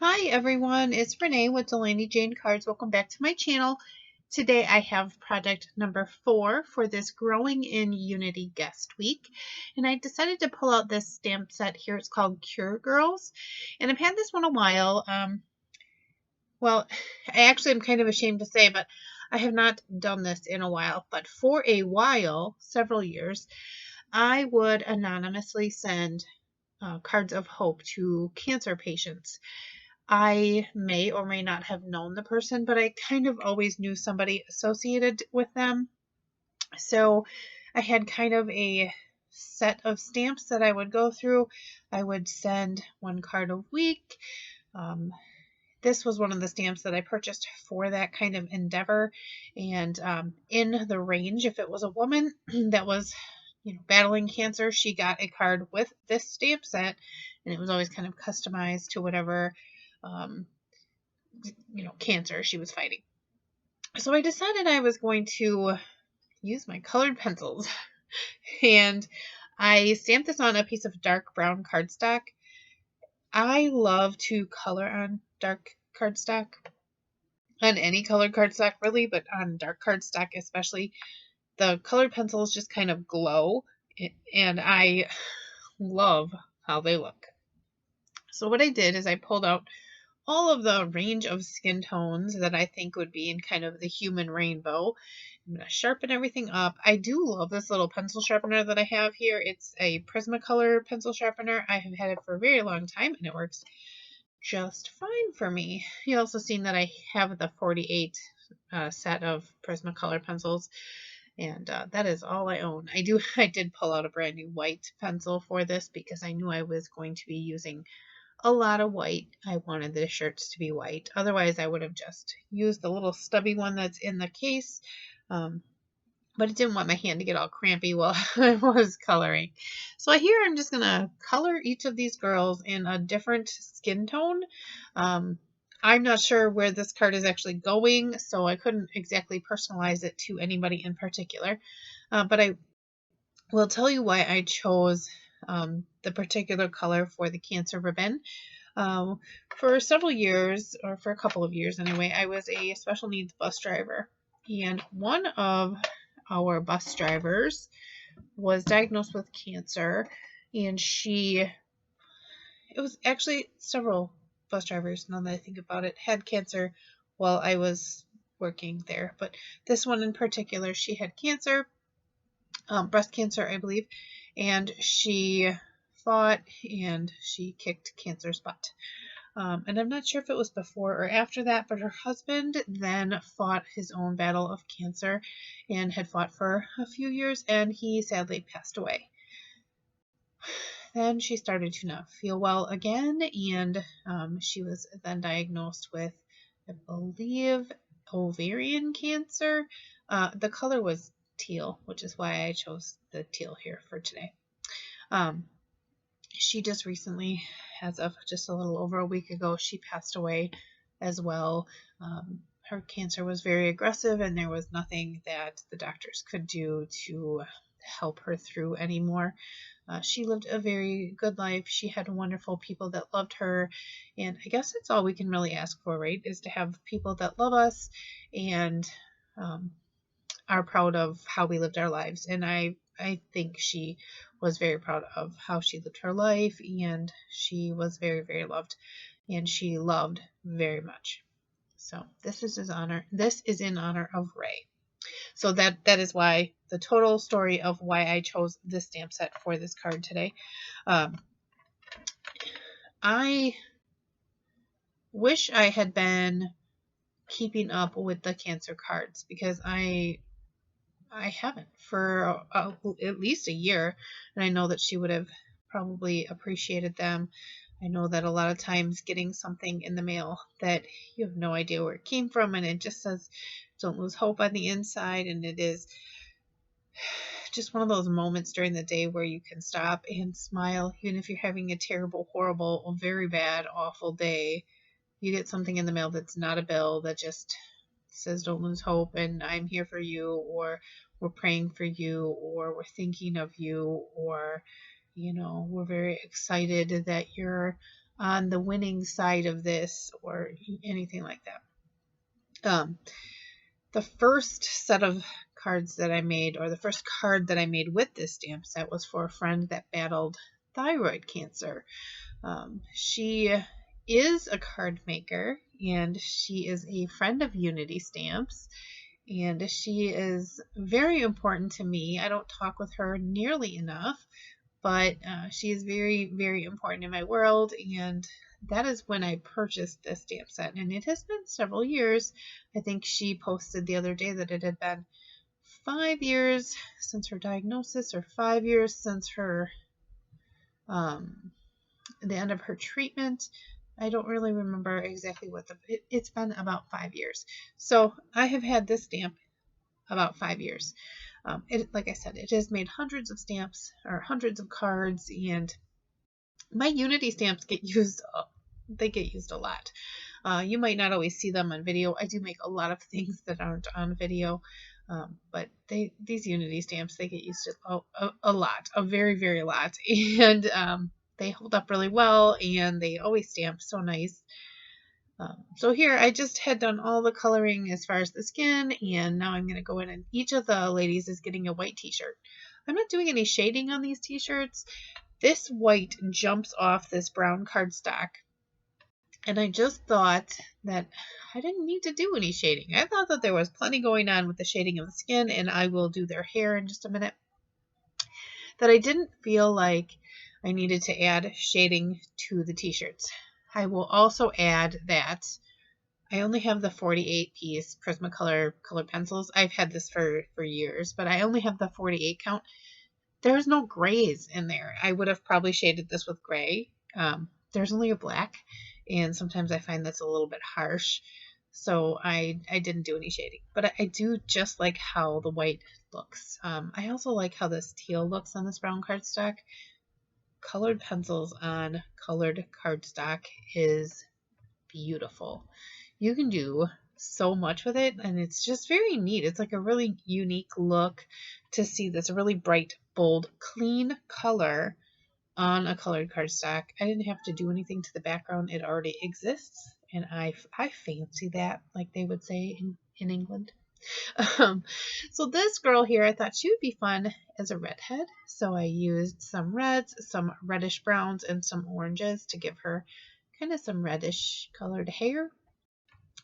Hi everyone, it's Renee with Delaney Jane Cards. Welcome back to my channel. Today I have project number 4 for this Growing in Unity guest week. And I decided to pull out this stamp set here. It's called Cure Girls. And I've had this one a while. Well, I actually am kind of ashamed to say, but I have not done this in a while. But for a while, several years, I would anonymously send cards of hope to cancer patients. I may or may not have known the person, but I kind of always knew somebody associated with them. So I had kind of a set of stamps that I would go through. I would send one card a week. This was one of the stamps that I purchased for that kind of endeavor. And in the range, if it was a woman that was battling cancer, she got a card with this stamp set, and it was always kind of customized to whatever um, cancer she was fighting. So I decided I was going to use my colored pencils and I stamped this on a piece of dark brown cardstock. I love to color on dark cardstock, on any colored cardstock really, but on dark cardstock especially. The colored pencils just kind of glow and I love how they look. So what I did is I pulled out all of the range of skin tones that I think would be in kind of the human rainbow. I'm going to sharpen everything up. I do love this little pencil sharpener that I have here. It's a Prismacolor pencil sharpener. I have had it for a very long time and it works just fine for me. You also seen that I have the 48 set of Prismacolor pencils, and that is all I own. I did pull out a brand new white pencil for this because I knew I was going to be using a lot of white. I wanted the shirts to be white. Otherwise, I would have just used the little stubby one that's in the case. But I didn't want my hand to get all crampy while I was coloring. So here I'm just going to color each of these girls in a different skin tone. I'm not sure where this card is actually going, so I couldn't exactly personalize it to anybody in particular. But I will tell you why I chose the particular color for the Cancer ribbon. For several years, or for a couple of years anyway, I was a special needs bus driver. And one of our bus drivers was diagnosed with cancer. And it was actually several bus drivers, now that I think about it, had cancer while I was working there. But this one in particular, she had cancer, breast cancer, I believe. And she fought and she kicked cancer's butt. And I'm not sure if it was before or after that, but her husband then fought his own battle of cancer and had fought for a few years, and he sadly passed away. Then she started to not feel well again, and she was then diagnosed with, I believe, ovarian cancer. The color was teal, which is why I chose the teal here for today. She just recently, as of just a little over a week ago, she passed away as well. Her cancer was very aggressive, and there was nothing that the doctors could do to help her through anymore. She lived a very good life. She had wonderful people that loved her, and I guess that's all we can really ask for, right? Is to have people that love us and are proud of how we lived our lives. And I think she was very proud of how she lived her life, and she was very, very loved, and she loved very much. So this is his honor. This is in honor of Ray. So that is why the total story of why I chose this stamp set for this card today. I wish I had been keeping up with the cancer cards because I haven't for at least a year, and I know that she would have probably appreciated them. I know that a lot of times getting something in the mail that you have no idea where it came from, and it just says don't lose hope on the inside, and it is just one of those moments during the day where you can stop and smile, even if you're having a terrible, horrible, very bad, awful day. You get something in the mail that's not a bill, that just says don't lose hope and I'm here for you, or we're praying for you, or we're thinking of you, or we're very excited that you're on the winning side of this or anything like that. The first set of cards that I made, or the first card that I made with this stamp set, was for a friend that battled thyroid cancer. She is a card maker, and she is a friend of Unity Stamps, and she is very important to me. I don't talk with her nearly enough, but she is very, very important in my world, and that is when I purchased this stamp set, and it has been several years. I think she posted the other day that it had been 5 years since her diagnosis, or 5 years since her the end of her treatment. I don't really remember exactly what it's been about 5 years. So I have had this stamp about 5 years. Like I said, it has made hundreds of stamps or hundreds of cards, and my Unity stamps get used. They get used a lot. You might not always see them on video. I do make a lot of things that aren't on video, but these Unity stamps, they get used a lot, a very, very lot, and they hold up really well, and they always stamp so nice. So here I just had done all the coloring as far as the skin, and now I'm going to go in, and each of the ladies is getting a white t-shirt. I'm not doing any shading on these t-shirts. This white jumps off this brown cardstock, and I just thought that I didn't need to do any shading. I thought that there was plenty going on with the shading of the skin, and I will do their hair in just a minute. That I didn't feel like I needed to add shading to the t-shirts. I will also add that I only have the 48 piece Prismacolor colored pencils. I've had this for years, but I only have the 48 count. There's no grays in there. I would have probably shaded this with gray. There's only a black, and sometimes I find that's a little bit harsh, so I didn't do any shading. But I do just like how the white looks. I also like how this teal looks on this brown cardstock. Colored pencils on colored cardstock is beautiful. You can do so much with it, and it's just very neat. It's like a really unique look to see this really bright, bold, clean color on a colored cardstock. I didn't have to do anything to the background. It already exists, and I fancy that, like they would say in England. So this girl here, I thought she would be fun as a redhead. So I used some reds, some reddish browns, and some oranges to give her kind of some reddish colored hair.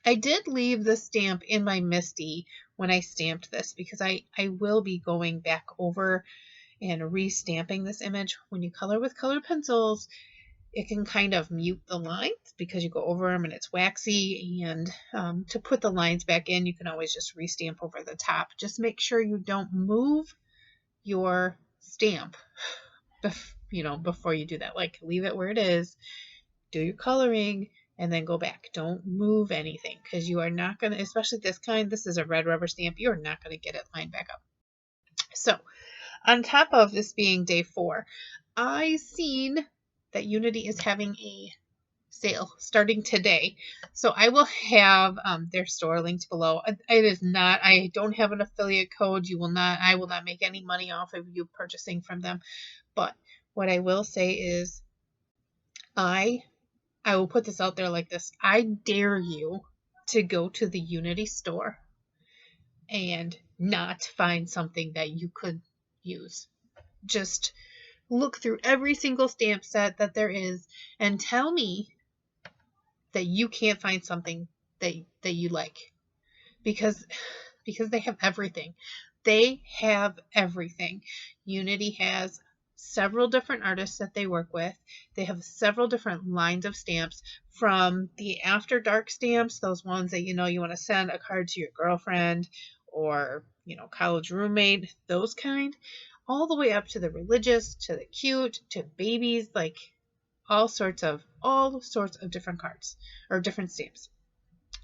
I did leave the stamp in my MISTI when I stamped this, because I will be going back over and restamping this image. When you color with colored pencils, it can kind of mute the lines because you go over them and it's waxy, and to put the lines back in, you can always just restamp over the top. Just make sure you don't move your stamp before you do that. Like, leave it where it is, do your coloring, and then go back. Don't move anything, because you are not going to, especially this kind, this is a red rubber stamp, you're not going to get it lined back up. So on top of this being day 4, I seen that Unity is having a sale starting today. So I will have their store linked below. It is not, I don't have an affiliate code. I will not make any money off of you purchasing from them. But what I will say is I will put this out there like this. I dare you to go to the Unity store and not find something that you could use. Just look through every single stamp set that there is and tell me that you can't find something that you like, because they have everything. They have everything. Unity has several different artists that they work with. They have several different lines of stamps, from the after dark stamps, those ones that you want to send a card to your girlfriend or college roommate, those kind, all the way up to the religious, to the cute, to babies, like all sorts of different cards or different stamps.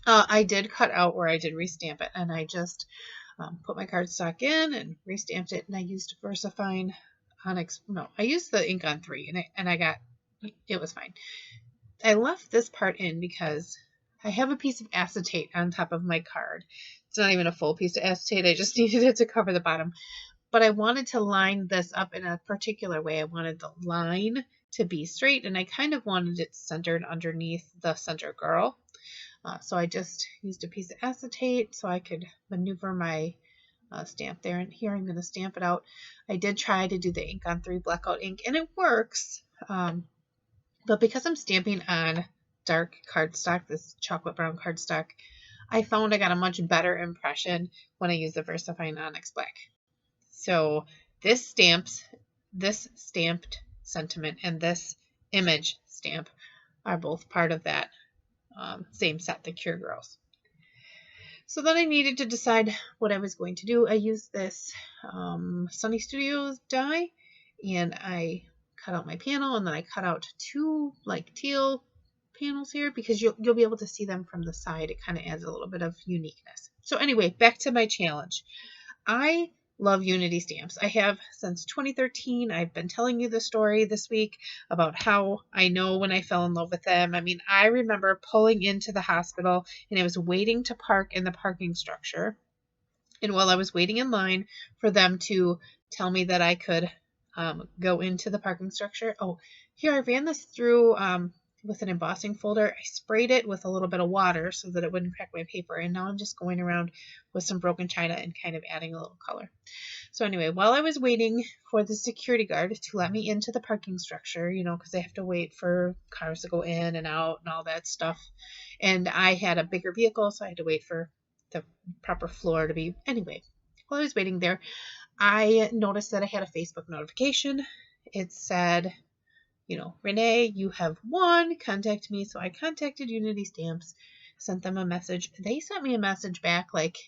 I did cut out where I did restamp it, and I just put my cardstock in and restamped it, and I used VersaFine Onyx. No, I used the ink on 3, and it was fine. I left this part in because I have a piece of acetate on top of my card. It's not even a full piece of acetate. I just needed it to cover the bottom. But I wanted to line this up in a particular way. I wanted the line to be straight, and I kind of wanted it centered underneath the center girl. So I just used a piece of acetate so I could maneuver my stamp there. And here I'm going to stamp it out. I did try to do the ink on 3 blackout ink, and it works. But because I'm stamping on dark cardstock, this chocolate brown cardstock, I found I got a much better impression when I use the VersaFine Onyx Black. So this stamped sentiment and this image stamp are both part of that same set, the Cure Girls. So then I needed to decide what I was going to do. I used this Sunny Studios die, and I cut out my panel, and then I cut out 2 like teal panels here because you'll be able to see them from the side. It kind of adds a little bit of uniqueness. So anyway, back to my challenge. I love Unity stamps. I have since 2013. I've been telling you the story this week about how I know when I fell in love with them. I mean, I remember pulling into the hospital and I was waiting to park in the parking structure. And while I was waiting in line for them to tell me that I could go into the parking structure. Oh, here I ran this through with an embossing folder. I sprayed it with a little bit of water so that it wouldn't crack my paper. And now I'm just going around with some broken china and kind of adding a little color. So anyway, while I was waiting for the security guard to let me into the parking structure, you know, because they have to wait for cars to go in and out and all that stuff. And I had a bigger vehicle, so I had to wait for the proper floor to be. Anyway, while I was waiting there, I noticed that I had a Facebook notification. It said, you know, Renee, you have won. Contact me. So I contacted Unity Stamps, sent them a message. They sent me a message back like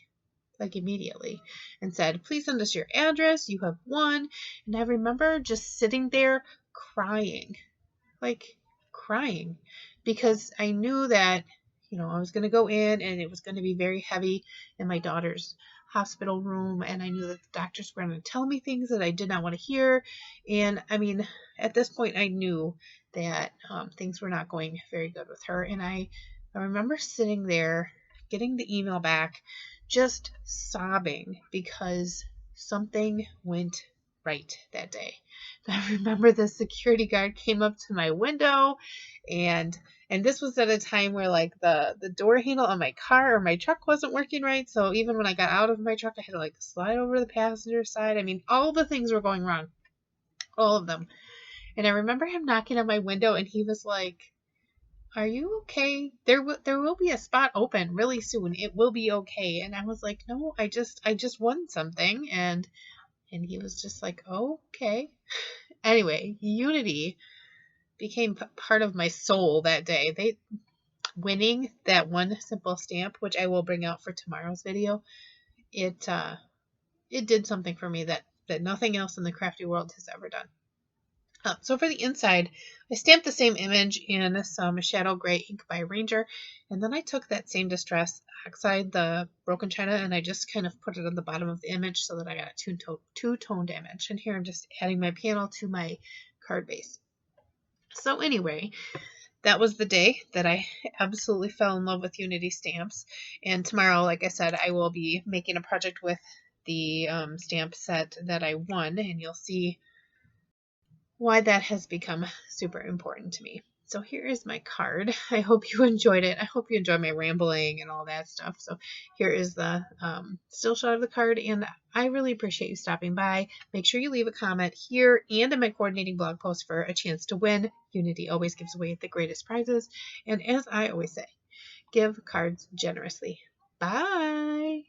immediately and said, please send us your address. You have won. And I remember just sitting there crying, because I knew that, you know, I was going to go in and it was going to be very heavy in my daughter's hospital room, and I knew that the doctors were going to tell me things that I did not want to hear. And I mean, at this point I knew that things were not going very good with her. And I remember sitting there getting the email back, just sobbing because something went right that day. I remember the security guard came up to my window, and this was at a time where like the door handle on my car or my truck wasn't working right. So even when I got out of my truck, I had to like slide over the passenger side. I mean, all the things were going wrong, all of them. And I remember him knocking on my window, and he was like, are you okay? There will be a spot open really soon. It will be okay. And I was like, no, I just won something. And he was just like, oh, okay. Anyway, Unity became part of my soul that day. Winning that one simple stamp, which I will bring out for tomorrow's video, it did something for me that nothing else in the crafty world has ever done. So for the inside, I stamped the same image in some shadow gray ink by Ranger, and then I took that same Distress Oxide, the broken china, and I just kind of put it on the bottom of the image so that I got a two-toned image. And here I'm just adding my panel to my card base. So anyway, that was the day that I absolutely fell in love with Unity stamps. And tomorrow, like I said, I will be making a project with the stamp set that I won, and you'll see why that has become super important to me. So here is my card. I hope you enjoyed it. I hope you enjoyed my rambling and all that stuff. So here is the still shot of the card, and I really appreciate you stopping by. Make sure you leave a comment here and in my coordinating blog post for a chance to win. Unity always gives away the greatest prizes. And as I always say, give cards generously. Bye!